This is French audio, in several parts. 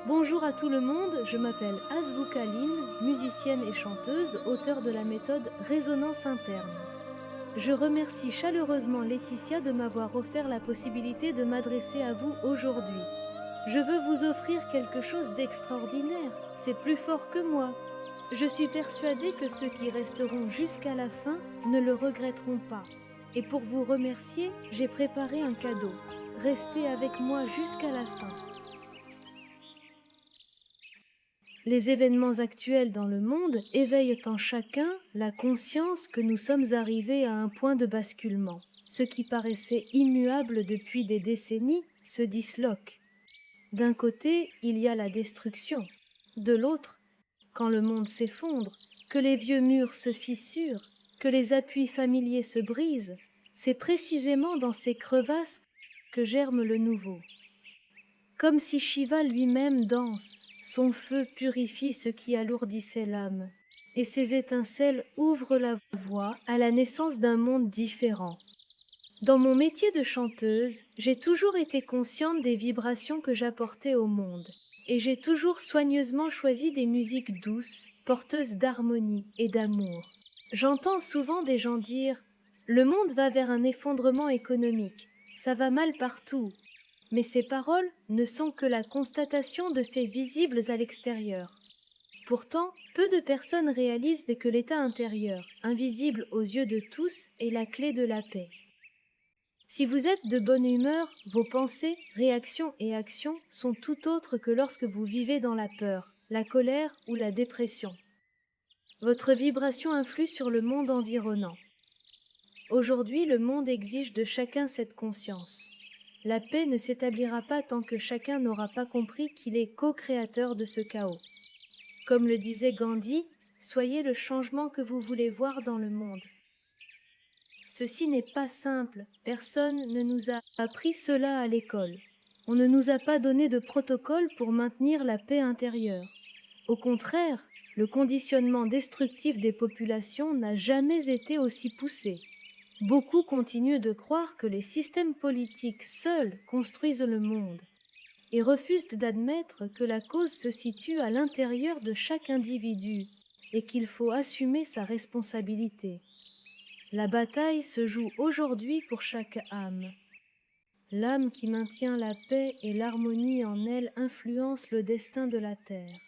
Bonjour à tout le monde, je m'appelle Azvukaline, musicienne et chanteuse, auteure de la méthode Résonance interne. Je remercie chaleureusement Laetitia de m'avoir offert la possibilité de m'adresser à vous aujourd'hui. Je veux vous offrir quelque chose d'extraordinaire, c'est plus fort que moi. Je suis persuadée que ceux qui resteront jusqu'à la fin ne le regretteront pas. Et pour vous remercier, j'ai préparé un cadeau. Restez avec moi jusqu'à la fin. Les événements actuels dans le monde éveillent en chacun la conscience que nous sommes arrivés à un point de basculement. Ce qui paraissait immuable depuis des décennies se disloque. D'un côté, il y a la destruction. De l'autre, quand le monde s'effondre, que les vieux murs se fissurent, que les appuis familiers se brisent, c'est précisément dans ces crevasses que germe le nouveau. Comme si Shiva lui-même danse, son feu purifie ce qui alourdissait l'âme, et ses étincelles ouvrent la voie à la naissance d'un monde différent. Dans mon métier de chanteuse, j'ai toujours été consciente des vibrations que j'apportais au monde, et j'ai toujours soigneusement choisi des musiques douces, porteuses d'harmonie et d'amour. J'entends souvent des gens dire « Le monde va vers un effondrement économique, ça va mal partout ». Mais ces paroles ne sont que la constatation de faits visibles à l'extérieur. Pourtant, peu de personnes réalisent que l'état intérieur, invisible aux yeux de tous, est la clé de la paix. Si vous êtes de bonne humeur, vos pensées, réactions et actions sont tout autres que lorsque vous vivez dans la peur, la colère ou la dépression. Votre vibration influe sur le monde environnant. Aujourd'hui, le monde exige de chacun cette conscience. La paix ne s'établira pas tant que chacun n'aura pas compris qu'il est co-créateur de ce chaos. Comme le disait Gandhi, soyez le changement que vous voulez voir dans le monde. Ceci n'est pas simple, personne ne nous a appris cela à l'école. On ne nous a pas donné de protocole pour maintenir la paix intérieure. Au contraire, le conditionnement destructif des populations n'a jamais été aussi poussé. Beaucoup continuent de croire que les systèmes politiques seuls construisent le monde et refusent d'admettre que la cause se situe à l'intérieur de chaque individu et qu'il faut assumer sa responsabilité. La bataille se joue aujourd'hui pour chaque âme. L'âme qui maintient la paix et l'harmonie en elle influence le destin de la Terre.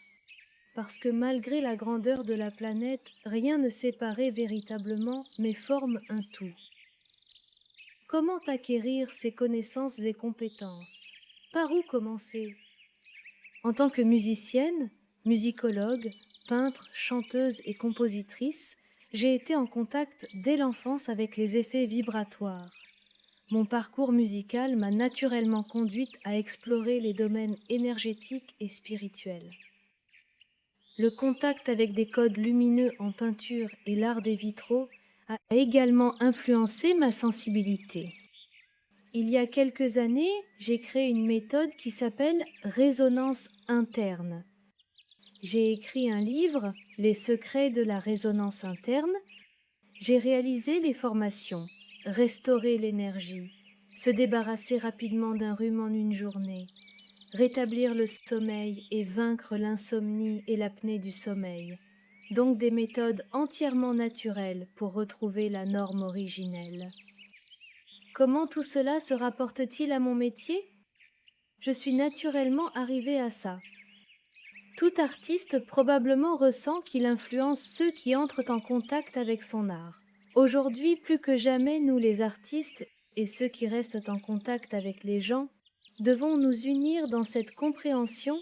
Parce que malgré la grandeur de la planète, rien ne séparait véritablement, mais forme un tout. Comment acquérir ces connaissances et compétences? Par où commencer? En tant que musicienne, musicologue, peintre, chanteuse et compositrice, j'ai été en contact dès l'enfance avec les effets vibratoires. Mon parcours musical m'a naturellement conduite à explorer les domaines énergétiques et spirituels. Le contact avec des codes lumineux en peinture et l'art des vitraux a également influencé ma sensibilité. Il y a quelques années, j'ai créé une méthode qui s'appelle Résonance interne. J'ai écrit un livre, Les secrets de la résonance interne. J'ai réalisé les formations, restaurer l'énergie, se débarrasser rapidement d'un rhume en une journée, rétablir le sommeil et vaincre l'insomnie et l'apnée du sommeil. Donc des méthodes entièrement naturelles pour retrouver la norme originelle. Comment tout cela se rapporte-t-il à mon métier? Je suis naturellement arrivée à ça. Tout artiste probablement ressent qu'il influence ceux qui entrent en contact avec son art. Aujourd'hui, plus que jamais, nous les artistes et ceux qui restent en contact avec les gens, devons nous unir dans cette compréhension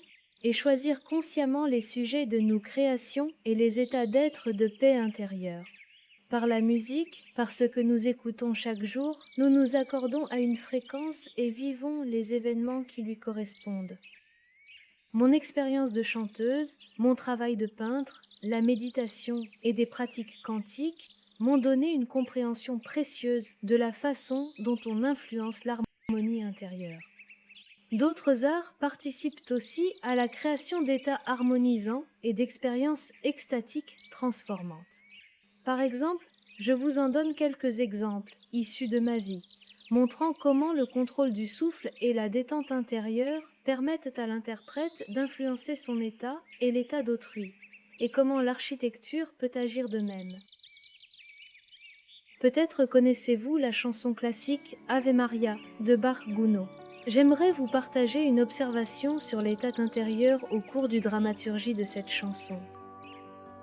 et choisir consciemment les sujets de nos créations et les états d'être de paix intérieure. Par la musique, par ce que nous écoutons chaque jour, nous nous accordons à une fréquence et vivons les événements qui lui correspondent. Mon expérience de chanteuse, mon travail de peintre, la méditation et des pratiques quantiques m'ont donné une compréhension précieuse de la façon dont on influence l'harmonie intérieure. D'autres arts participent aussi à la création d'états harmonisants et d'expériences extatiques transformantes. Par exemple, je vous en donne quelques exemples issus de ma vie, montrant comment le contrôle du souffle et la détente intérieure permettent à l'interprète d'influencer son état et l'état d'autrui, et comment l'architecture peut agir de même. Peut-être connaissez-vous la chanson classique Ave Maria de Bach-Gounod. J'aimerais vous partager une observation sur l'état intérieur au cours du dramaturgie de cette chanson.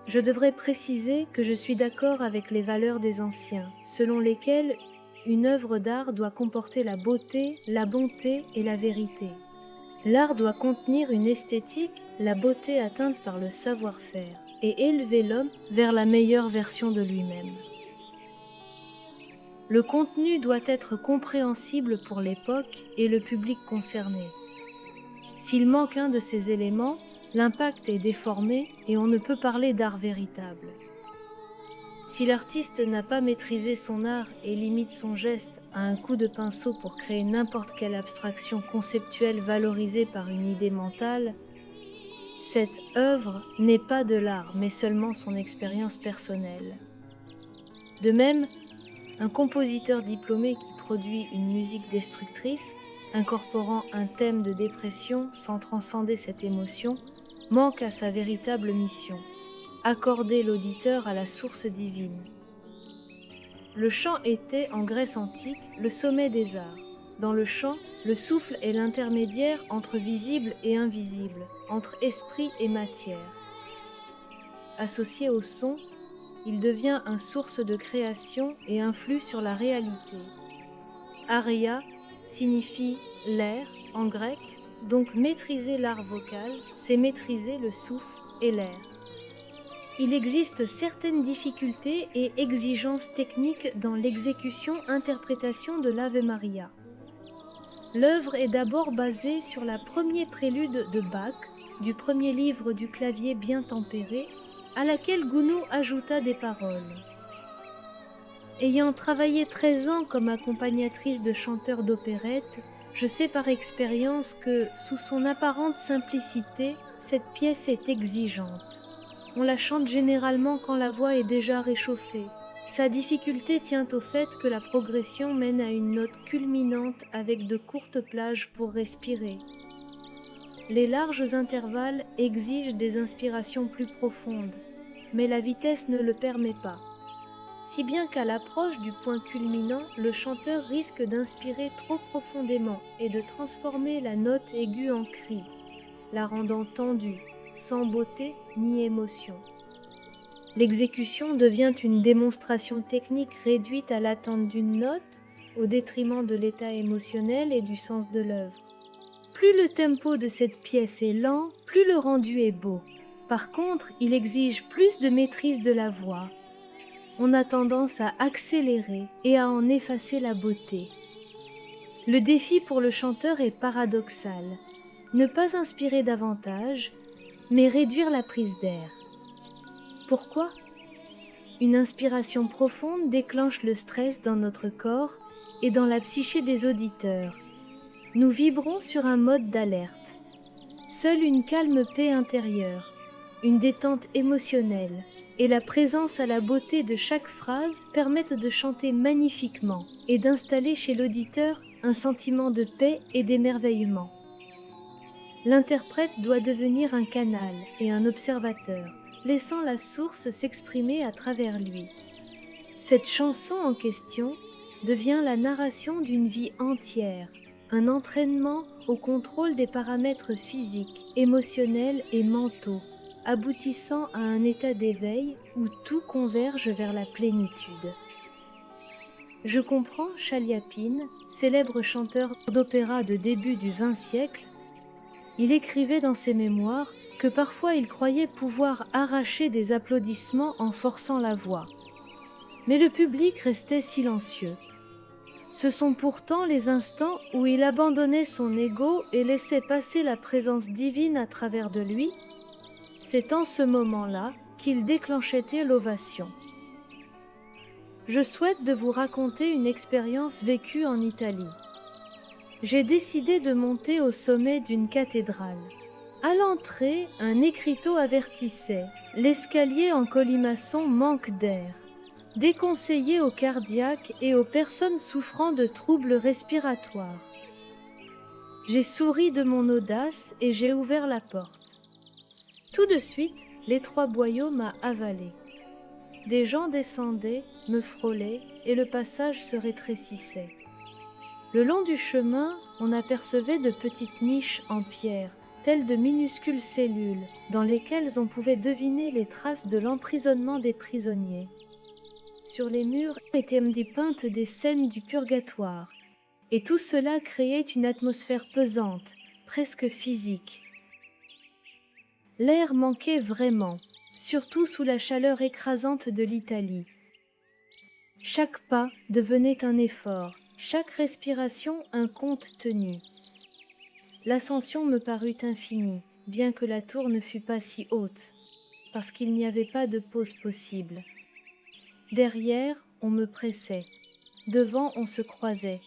Je devrais préciser que je suis d'accord avec les valeurs des anciens, selon lesquelles une œuvre d'art doit comporter la beauté, la bonté et la vérité. L'art doit contenir une esthétique, la beauté atteinte par le savoir-faire, et élever l'homme vers la meilleure version de lui-même. Le contenu doit être compréhensible pour l'époque et le public concerné. S'il manque un de ces éléments, l'impact est déformé et on ne peut parler d'art véritable. Si l'artiste n'a pas maîtrisé son art et limite son geste à un coup de pinceau pour créer n'importe quelle abstraction conceptuelle valorisée par une idée mentale, cette œuvre n'est pas de l'art mais seulement son expérience personnelle. De même, un compositeur diplômé qui produit une musique destructrice, incorporant un thème de dépression sans transcender cette émotion, manque à sa véritable mission, accorder l'auditeur à la source divine. Le chant était, en Grèce antique, le sommet des arts. Dans le chant, le souffle est l'intermédiaire entre visible et invisible, entre esprit et matière. Associé au son, il devient une source de création et influe sur la réalité. Aria signifie l'air en grec, donc maîtriser l'art vocal, c'est maîtriser le souffle et l'air. Il existe certaines difficultés et exigences techniques dans l'exécution-interprétation de l'Ave Maria. L'œuvre est d'abord basée sur la première prélude de Bach, du premier livre du clavier bien tempéré, à laquelle Gounod ajouta des paroles. Ayant travaillé 13 ans comme accompagnatrice de chanteurs d'opérette, je sais par expérience que, sous son apparente simplicité, cette pièce est exigeante. On la chante généralement quand la voix est déjà réchauffée. Sa difficulté tient au fait que la progression mène à une note culminante avec de courtes plages pour respirer. Les larges intervalles exigent des inspirations plus profondes, mais la vitesse ne le permet pas. Si bien qu'à l'approche du point culminant, le chanteur risque d'inspirer trop profondément et de transformer la note aiguë en cri, la rendant tendue, sans beauté ni émotion. L'exécution devient une démonstration technique réduite à l'atteinte d'une note, au détriment de l'état émotionnel et du sens de l'œuvre. Plus le tempo de cette pièce est lent, plus le rendu est beau. Par contre, il exige plus de maîtrise de la voix. On a tendance à accélérer et à en effacer la beauté. Le défi pour le chanteur est paradoxal. Ne pas inspirer davantage, mais réduire la prise d'air. Pourquoi ? Une inspiration profonde déclenche le stress dans notre corps et dans la psyché des auditeurs. Nous vibrons sur un mode d'alerte. Seule une calme paix intérieure, une détente émotionnelle et la présence à la beauté de chaque phrase permettent de chanter magnifiquement et d'installer chez l'auditeur un sentiment de paix et d'émerveillement. L'interprète doit devenir un canal et un observateur, laissant la source s'exprimer à travers lui. Cette chanson en question devient la narration d'une vie entière, un entraînement au contrôle des paramètres physiques, émotionnels et mentaux, aboutissant à un état d'éveil où tout converge vers la plénitude. Je comprends Chaliapine, célèbre chanteur d'opéra de début du XXe siècle, Il écrivait dans ses mémoires que parfois il croyait pouvoir arracher des applaudissements en forçant la voix. Mais le public restait silencieux. Ce sont pourtant les instants où il abandonnait son ego et laissait passer la présence divine à travers de lui. C'est en ce moment-là qu'il déclenchait l'ovation. Je souhaite de vous raconter une expérience vécue en Italie. J'ai décidé de monter au sommet d'une cathédrale. À l'entrée, un écriteau avertissait « L'escalier en colimaçon manque d'air ». Déconseillé aux cardiaques et aux personnes souffrant de troubles respiratoires. J'ai souri de mon audace et j'ai ouvert la porte. Tout de suite, l'étroit boyau m'a avalé. Des gens descendaient, me frôlaient et le passage se rétrécissait. Le long du chemin, on apercevait de petites niches en pierre, telles de minuscules cellules, dans lesquelles on pouvait deviner les traces de l'emprisonnement des prisonniers. Sur les murs étaient dépeintes des scènes du purgatoire, et tout cela créait une atmosphère pesante, presque physique. L'air manquait vraiment, surtout sous la chaleur écrasante de l'Italie. Chaque pas devenait un effort, chaque respiration un compte tenu. L'ascension me parut infinie, bien que la tour ne fût pas si haute, parce qu'il n'y avait pas de pause possible. Derrière, on me pressait. Devant, on se croisait,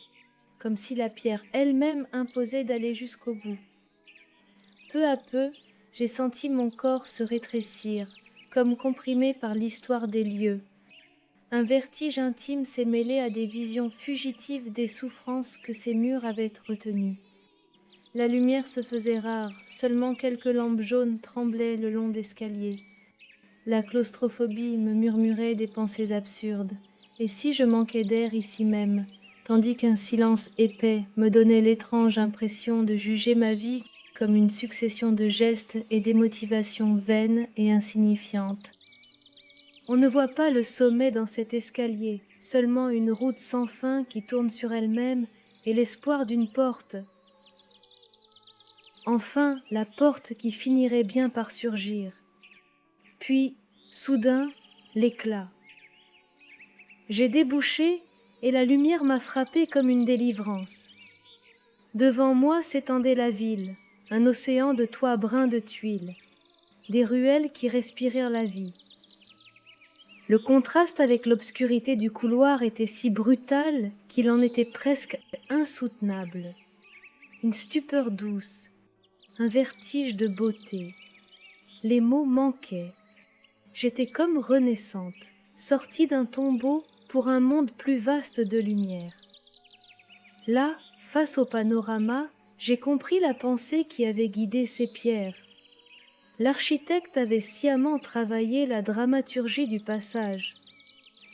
comme si la pierre elle-même imposait d'aller jusqu'au bout. Peu à peu, j'ai senti mon corps se rétrécir, comme comprimé par l'histoire des lieux. Un vertige intime s'est mêlé à des visions fugitives des souffrances que ces murs avaient retenues. La lumière se faisait rare, seulement quelques lampes jaunes tremblaient le long d'escaliers. La claustrophobie me murmurait des pensées absurdes. Et si je manquais d'air ici même, tandis qu'un silence épais me donnait l'étrange impression de juger ma vie comme une succession de gestes et d'émotivations vaines et insignifiantes. On ne voit pas le sommet dans cet escalier, seulement une route sans fin qui tourne sur elle-même et l'espoir d'une porte. Enfin, la porte qui finirait bien par surgir. Puis, soudain, l'éclat. J'ai débouché et la lumière m'a frappé comme une délivrance. Devant moi s'étendait la ville, un océan de toits bruns de tuiles, des ruelles qui respirèrent la vie. Le contraste avec l'obscurité du couloir était si brutal qu'il en était presque insoutenable. Une stupeur douce, un vertige de beauté. Les mots manquaient. J'étais comme renaissante, sortie d'un tombeau pour un monde plus vaste de lumière. Là, face au panorama, j'ai compris la pensée qui avait guidé ces pierres. L'architecte avait sciemment travaillé la dramaturgie du passage,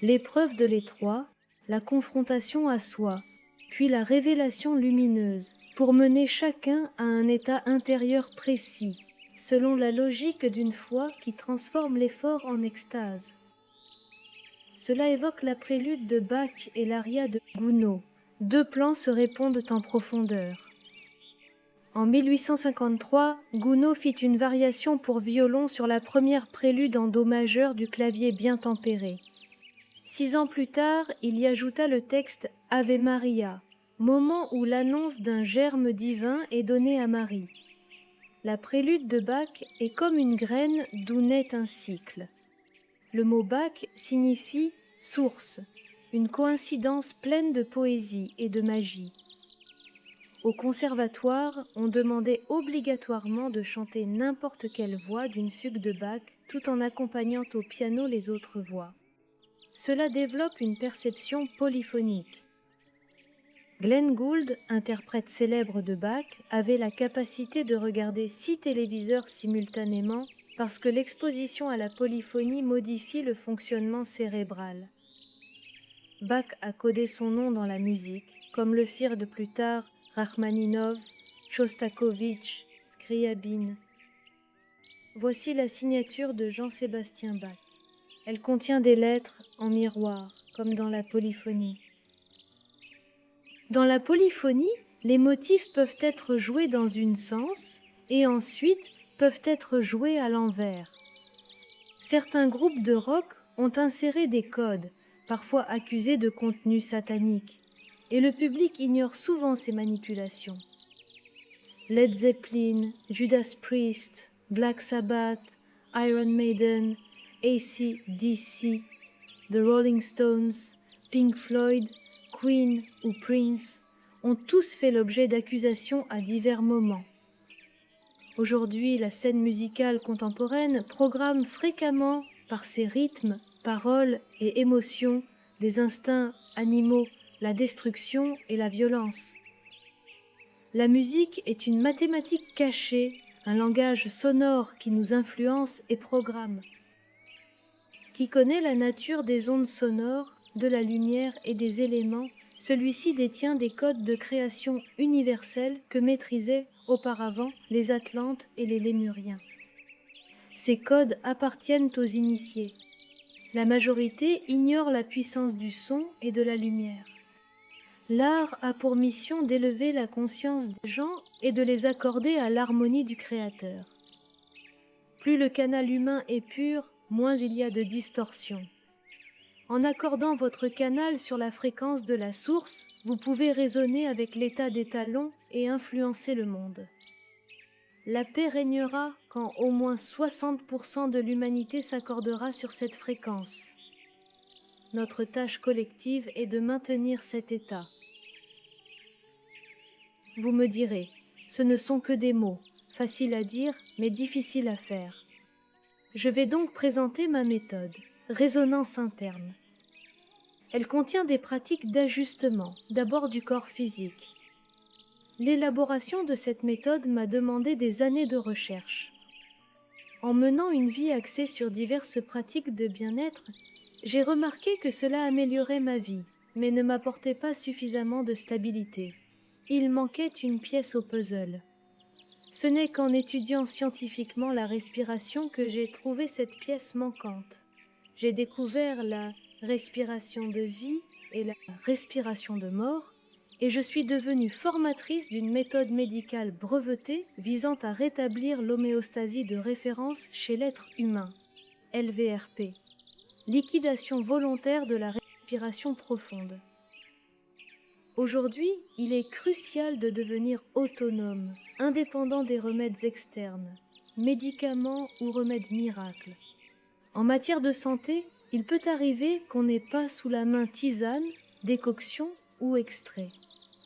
l'épreuve de l'étroit, la confrontation à soi, puis la révélation lumineuse, pour mener chacun à un état intérieur précis, selon la logique d'une foi qui transforme l'effort en extase. Cela évoque la prélude de Bach et l'aria de Gounod. Deux plans se répondent en profondeur. En 1853, Gounod fit une variation pour violon sur la première prélude en do majeur du clavier bien tempéré. 6 ans plus tard, il y ajouta le texte Ave Maria, moment où l'annonce d'un germe divin est donnée à Marie. La prélude de Bach est comme une graine d'où naît un cycle. Le mot Bach signifie source, une coïncidence pleine de poésie et de magie. Au conservatoire, on demandait obligatoirement de chanter n'importe quelle voix d'une fugue de Bach tout en accompagnant au piano les autres voix. Cela développe une perception polyphonique. Glenn Gould, interprète célèbre de Bach, avait la capacité de regarder 6 téléviseurs simultanément parce que l'exposition à la polyphonie modifie le fonctionnement cérébral. Bach a codé son nom dans la musique, comme le firent de plus tard Rachmaninov, Shostakovich, Scriabine. Voici la signature de Jean-Sébastien Bach. Elle contient des lettres en miroir, comme dans la polyphonie. Dans la polyphonie, les motifs peuvent être joués dans une sens et ensuite peuvent être joués à l'envers. Certains groupes de rock ont inséré des codes, parfois accusés de contenu satanique, et le public ignore souvent ces manipulations. Led Zeppelin, Judas Priest, Black Sabbath, Iron Maiden, AC/DC, The Rolling Stones, Pink Floyd, Queen ou Prince ont tous fait l'objet d'accusations à divers moments. Aujourd'hui, la scène musicale contemporaine programme fréquemment, par ses rythmes, paroles et émotions, des instincts animaux, la destruction et la violence. La musique est une mathématique cachée, un langage sonore qui nous influence et programme. Qui connaît la nature des ondes sonores, de la lumière et des éléments, celui-ci détient des codes de création universels que maîtrisaient auparavant les Atlantes et les Lémuriens. Ces codes appartiennent aux initiés. La majorité ignore la puissance du son et de la lumière. L'art a pour mission d'élever la conscience des gens et de les accorder à l'harmonie du Créateur. Plus le canal humain est pur, moins il y a de distorsion. En accordant votre canal sur la fréquence de la source, vous pouvez raisonner avec l'état des talons et influencer le monde. La paix régnera quand au moins 60% de l'humanité s'accordera sur cette fréquence. Notre tâche collective est de maintenir cet état. Vous me direz, ce ne sont que des mots, faciles à dire mais difficiles à faire. Je vais donc présenter ma méthode, résonance interne. Elle contient des pratiques d'ajustement, d'abord du corps physique. L'élaboration de cette méthode m'a demandé des années de recherche. En menant une vie axée sur diverses pratiques de bien-être, j'ai remarqué que cela améliorait ma vie, mais ne m'apportait pas suffisamment de stabilité. Il manquait une pièce au puzzle. Ce n'est qu'en étudiant scientifiquement la respiration que j'ai trouvé cette pièce manquante. J'ai découvert la respiration de vie et la respiration de mort, et je suis devenue formatrice d'une méthode médicale brevetée visant à rétablir l'homéostasie de référence chez l'être humain, LVRP, liquidation volontaire de la respiration profonde. Aujourd'hui, il est crucial de devenir autonome, indépendant des remèdes externes, médicaments ou remèdes miracles. En matière de santé, il peut arriver qu'on n'ait pas sous la main tisane, décoction ou extrait.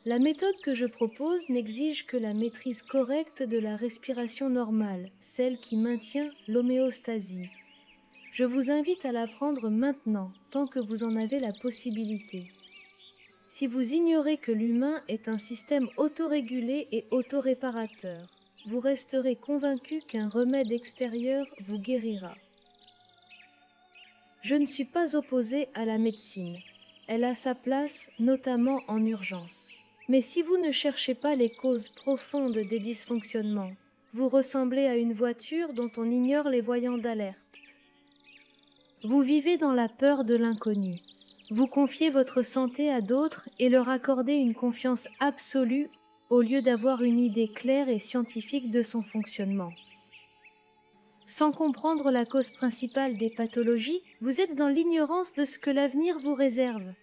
La méthode que je propose n'exige que la maîtrise correcte de la respiration normale, celle qui maintient l'homéostasie. Je vous invite à l'apprendre maintenant, tant que vous en avez la possibilité. Si vous ignorez que l'humain est un système autorégulé et autoréparateur, vous resterez convaincu qu'un remède extérieur vous guérira. Je ne suis pas opposée à la médecine. Elle a sa place, notamment en urgence. Mais si vous ne cherchez pas les causes profondes des dysfonctionnements, vous ressemblez à une voiture dont on ignore les voyants d'alerte. Vous vivez dans la peur de l'inconnu. Vous confiez votre santé à d'autres et leur accordez une confiance absolue au lieu d'avoir une idée claire et scientifique de son fonctionnement. Sans comprendre la cause principale des pathologies, vous êtes dans l'ignorance de ce que l'avenir vous réserve.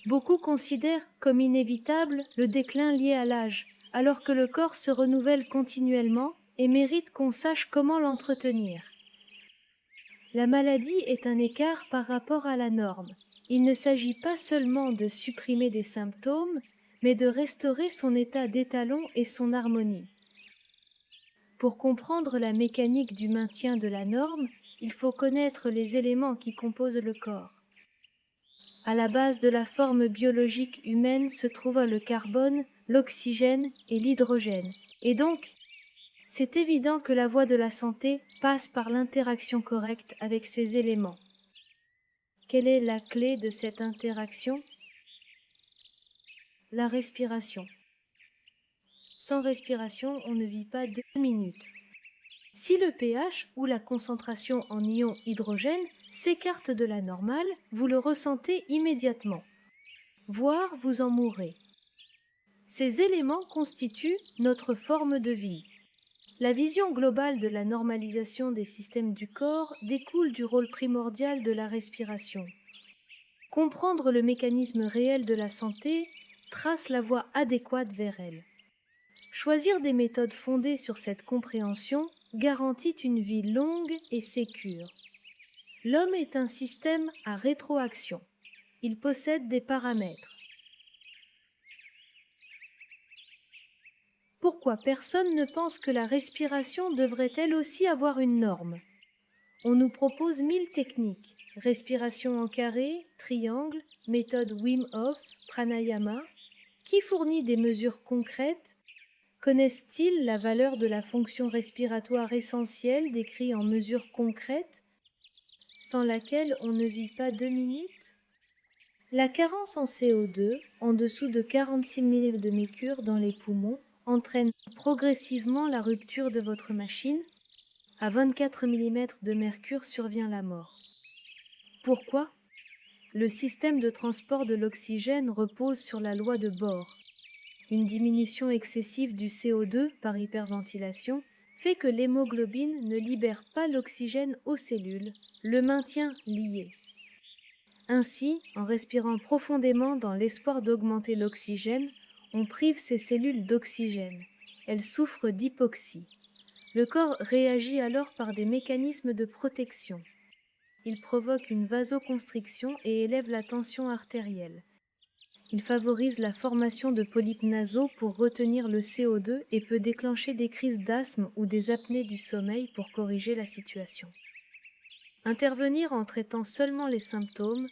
Beaucoup considèrent comme inévitable le déclin lié à l'âge, alors que le corps se renouvelle continuellement et mérite qu'on sache comment l'entretenir. La maladie est un écart par rapport à la norme. Il ne s'agit pas seulement de supprimer des symptômes, mais de restaurer son état d'étalon et son harmonie. Pour comprendre la mécanique du maintien de la norme, il faut connaître les éléments qui composent le corps. À la base de la forme biologique humaine se trouvent le carbone, l'oxygène et l'hydrogène. Et donc, c'est évident que la voie de la santé passe par l'interaction correcte avec ces éléments. Quelle est la clé de cette interaction? La respiration. Sans respiration, on ne vit pas 2 minutes. Si le pH ou la concentration en ion hydrogène s'écarte de la normale, vous le ressentez immédiatement, voire vous en mourrez. Ces éléments constituent notre forme de vie. La vision globale de la normalisation des systèmes du corps découle du rôle primordial de la respiration. Comprendre le mécanisme réel de la santé trace la voie adéquate vers elle. Choisir des méthodes fondées sur cette compréhension garantit une vie longue et sécure. L'homme est un système à rétroaction. Il possède des paramètres. Pourquoi personne ne pense que la respiration devrait elle aussi avoir une norme? On nous propose 1000 techniques, respiration en carré, triangle, méthode Wim Hof, pranayama. Qui fournit des mesures concrètes? Connaissent-ils la valeur de la fonction respiratoire essentielle décrite en mesures concrètes, sans laquelle on ne vit pas 2 minutes? La carence en CO2, en dessous de 46 millilitres de mercure dans les poumons, entraîne progressivement la rupture de votre machine. À 24 mm de mercure survient la mort. Pourquoi? Le système de transport de l'oxygène repose sur la loi de Bohr. Une diminution excessive du CO2 par hyperventilation fait que l'hémoglobine ne libère pas l'oxygène aux cellules, le maintient lié. Ainsi, en respirant profondément dans l'espoir d'augmenter l'oxygène, on prive ces cellules d'oxygène. Elles souffrent d'hypoxie. Le corps réagit alors par des mécanismes de protection. Il provoque une vasoconstriction et élève la tension artérielle. Il favorise la formation de polypes nasaux pour retenir le CO2 et peut déclencher des crises d'asthme ou des apnées du sommeil pour corriger la situation. Intervenir en traitant seulement les symptômes,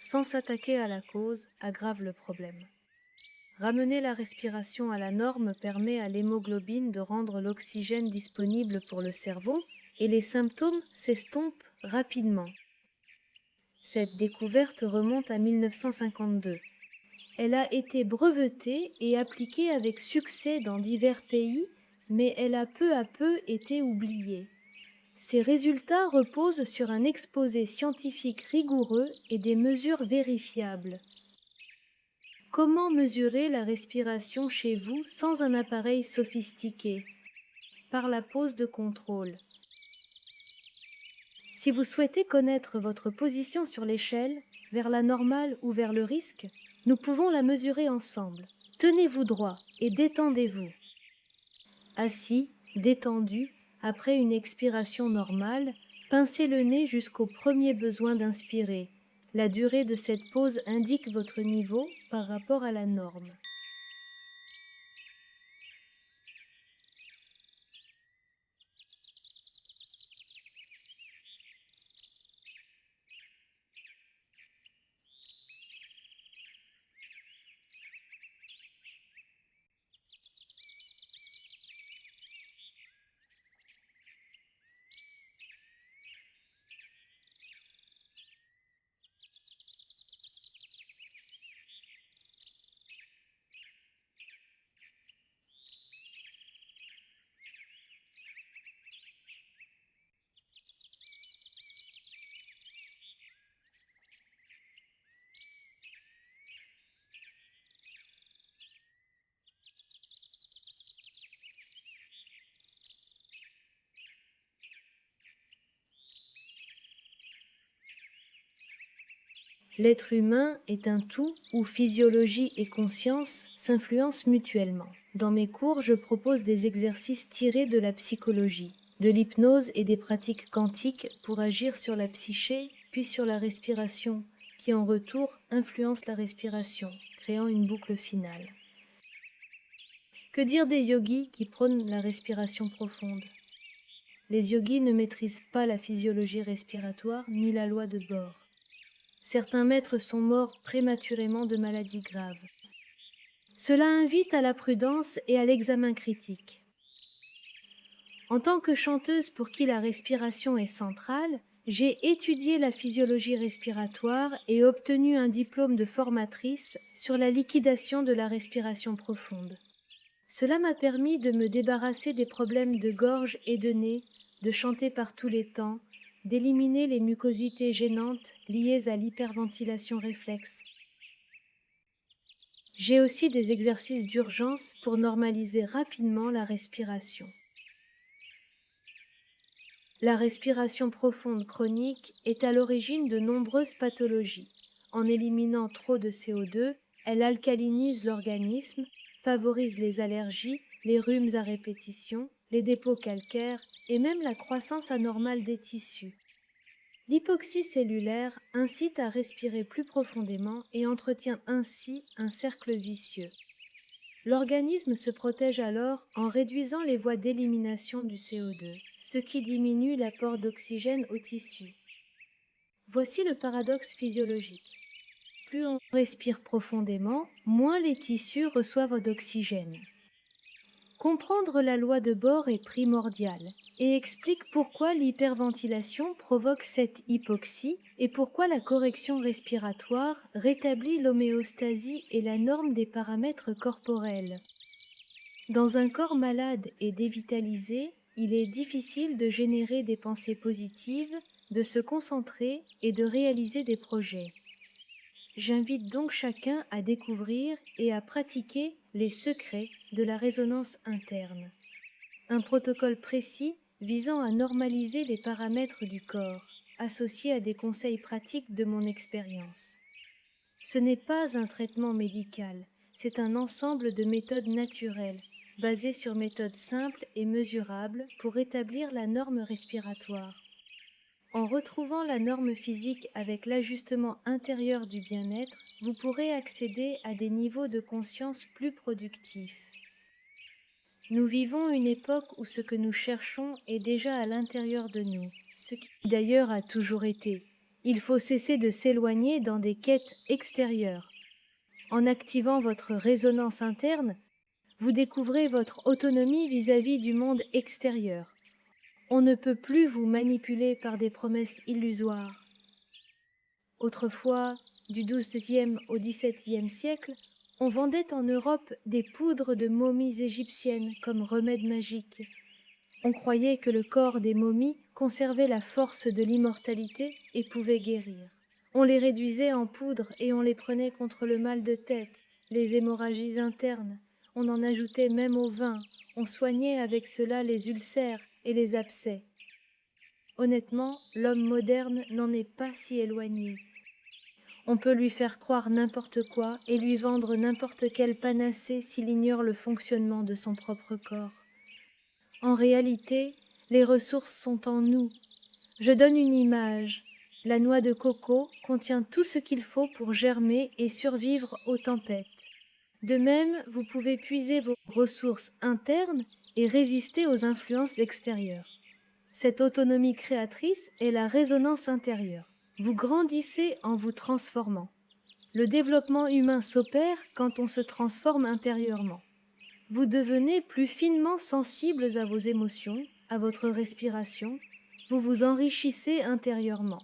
sans s'attaquer à la cause, aggrave le problème. Ramener la respiration à la norme permet à l'hémoglobine de rendre l'oxygène disponible pour le cerveau et les symptômes s'estompent rapidement. Cette découverte remonte à 1952. Elle a été brevetée et appliquée avec succès dans divers pays, mais elle a peu à peu été oubliée. Ces résultats reposent sur un exposé scientifique rigoureux et des mesures vérifiables. Comment mesurer la respiration chez vous sans un appareil sophistiqué? Par la pose de contrôle. Si vous souhaitez connaître votre position sur l'échelle, vers la normale ou vers le risque, nous pouvons la mesurer ensemble. Tenez-vous droit et détendez-vous. Assis, détendu, après une expiration normale, pincez le nez jusqu'au premier besoin d'inspirer. La durée de cette pause indique votre niveau par rapport à la norme. L'être humain est un tout où physiologie et conscience s'influencent mutuellement. Dans mes cours, je propose des exercices tirés de la psychologie, de l'hypnose et des pratiques quantiques pour agir sur la psyché, puis sur la respiration, qui en retour influence la respiration, créant une boucle finale. Que dire des yogis qui prônent la respiration profonde? Les yogis ne maîtrisent pas la physiologie respiratoire ni la loi de Bohr. Certains maîtres sont morts prématurément de maladies graves. Cela invite à la prudence et à l'examen critique. En tant que chanteuse pour qui la respiration est centrale, j'ai étudié la physiologie respiratoire et obtenu un diplôme de formatrice sur la liquidation de la respiration profonde. Cela m'a permis de me débarrasser des problèmes de gorge et de nez, de chanter par tous les temps, d'éliminer les mucosités gênantes liées à l'hyperventilation réflexe. J'ai aussi des exercices d'urgence pour normaliser rapidement la respiration. La respiration profonde chronique est à l'origine de nombreuses pathologies. En éliminant trop de CO2, elle alcalinise l'organisme, favorise les allergies, les rhumes à répétition, les dépôts calcaires et même la croissance anormale des tissus. L'hypoxie cellulaire incite à respirer plus profondément et entretient ainsi un cercle vicieux. L'organisme se protège alors en réduisant les voies d'élimination du CO2, ce qui diminue l'apport d'oxygène aux tissus. Voici le paradoxe physiologique. Plus on respire profondément, moins les tissus reçoivent d'oxygène. Comprendre la loi de Bohr est primordial et explique pourquoi l'hyperventilation provoque cette hypoxie et pourquoi la correction respiratoire rétablit l'homéostasie et la norme des paramètres corporels. Dans un corps malade et dévitalisé, il est difficile de générer des pensées positives, de se concentrer et de réaliser des projets. J'invite donc chacun à découvrir et à pratiquer les secrets de la résonance interne. Un protocole précis visant à normaliser les paramètres du corps, associé à des conseils pratiques de mon expérience. Ce n'est pas un traitement médical, c'est un ensemble de méthodes naturelles, basées sur méthodes simples et mesurables pour établir la norme respiratoire. En retrouvant la norme physique avec l'ajustement intérieur du bien-être, vous pourrez accéder à des niveaux de conscience plus productifs. Nous vivons une époque où ce que nous cherchons est déjà à l'intérieur de nous, ce qui d'ailleurs a toujours été. Il faut cesser de s'éloigner dans des quêtes extérieures. En activant votre résonance interne, vous découvrez votre autonomie vis-à-vis du monde extérieur. On ne peut plus vous manipuler par des promesses illusoires. Autrefois, du XIIe au XVIIe siècle, on vendait en Europe des poudres de momies égyptiennes comme remède magique. On croyait que le corps des momies conservait la force de l'immortalité et pouvait guérir. On les réduisait en poudre et on les prenait contre le mal de tête, les hémorragies internes. On en ajoutait même au vin. On soignait avec cela les ulcères et les abcès. Honnêtement, l'homme moderne n'en est pas si éloigné. On peut lui faire croire n'importe quoi et lui vendre n'importe quelle panacée s'il ignore le fonctionnement de son propre corps. En réalité, les ressources sont en nous. Je donne une image. La noix de coco contient tout ce qu'il faut pour germer et survivre aux tempêtes. De même, vous pouvez puiser vos ressources internes et résister aux influences extérieures. Cette autonomie créatrice est la résonance intérieure. Vous grandissez en vous transformant. Le développement humain s'opère quand on se transforme intérieurement. Vous devenez plus finement sensibles à vos émotions, à votre respiration. Vous vous enrichissez intérieurement.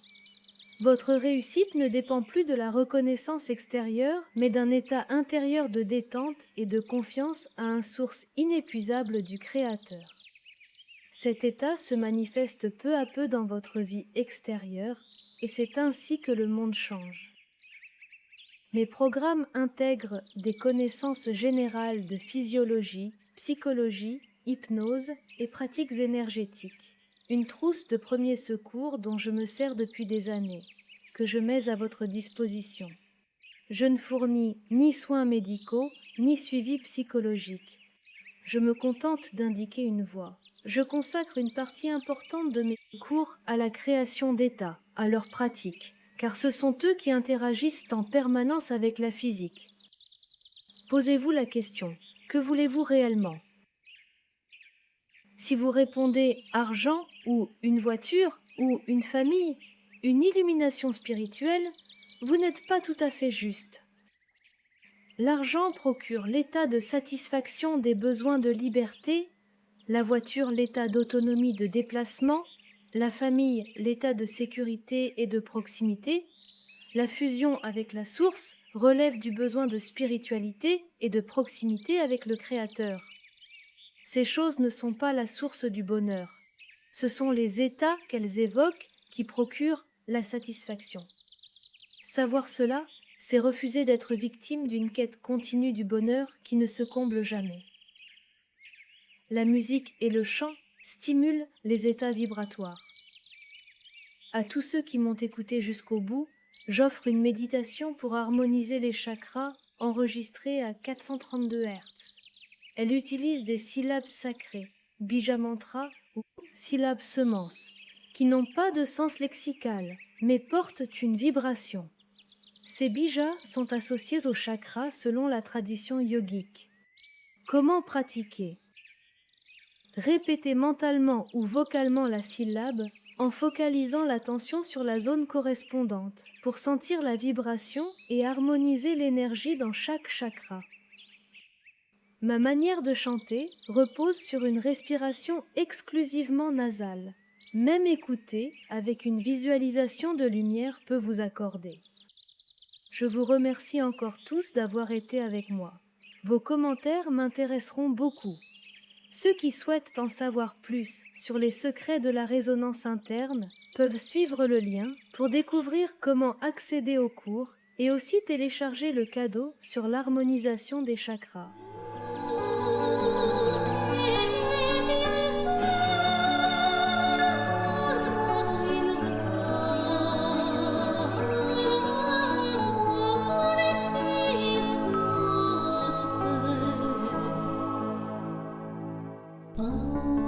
Votre réussite ne dépend plus de la reconnaissance extérieure, mais d'un état intérieur de détente et de confiance à une source inépuisable du Créateur. Cet état se manifeste peu à peu dans votre vie extérieure, et c'est ainsi que le monde change. Mes programmes intègrent des connaissances générales de physiologie, psychologie, hypnose et pratiques énergétiques. Une trousse de premiers secours dont je me sers depuis des années, que je mets à votre disposition. Je ne fournis ni soins médicaux, ni suivi psychologique. Je me contente d'indiquer une voie. Je consacre une partie importante de mes cours à la création d'états, à leur pratique, car ce sont eux qui interagissent en permanence avec la physique. Posez-vous la question, que voulez-vous réellement ? Si vous répondez argent ou une voiture ou une famille, une illumination spirituelle, vous n'êtes pas tout à fait juste. L'argent procure l'état de satisfaction des besoins de liberté, la voiture l'état d'autonomie de déplacement, la famille l'état de sécurité et de proximité. La fusion avec la source relève du besoin de spiritualité et de proximité avec le Créateur. Ces choses ne sont pas la source du bonheur. Ce sont les états qu'elles évoquent qui procurent la satisfaction. Savoir cela c'est refuser d'être victime d'une quête continue du bonheur qui ne se comble jamais. La musique et le chant stimulent les états vibratoires. À tous ceux qui m'ont écouté jusqu'au bout, j'offre une méditation pour harmoniser les chakras enregistrés à 432 Hz. Elle utilise des syllabes sacrées, bija mantra ou syllabes semences, qui n'ont pas de sens lexical, mais portent une vibration. Ces bijas sont associés aux chakras selon la tradition yogique. Comment pratiquer? Répétez mentalement ou vocalement la syllabe en focalisant l'attention sur la zone correspondante pour sentir la vibration et harmoniser l'énergie dans chaque chakra. Ma manière de chanter repose sur une respiration exclusivement nasale. Même écouter avec une visualisation de lumière peut vous accorder. Je vous remercie encore tous d'avoir été avec moi. Vos commentaires m'intéresseront beaucoup. Ceux qui souhaitent en savoir plus sur les secrets de la résonance interne peuvent suivre le lien pour découvrir comment accéder aux cours et aussi télécharger le cadeau sur l'harmonisation des chakras. Oh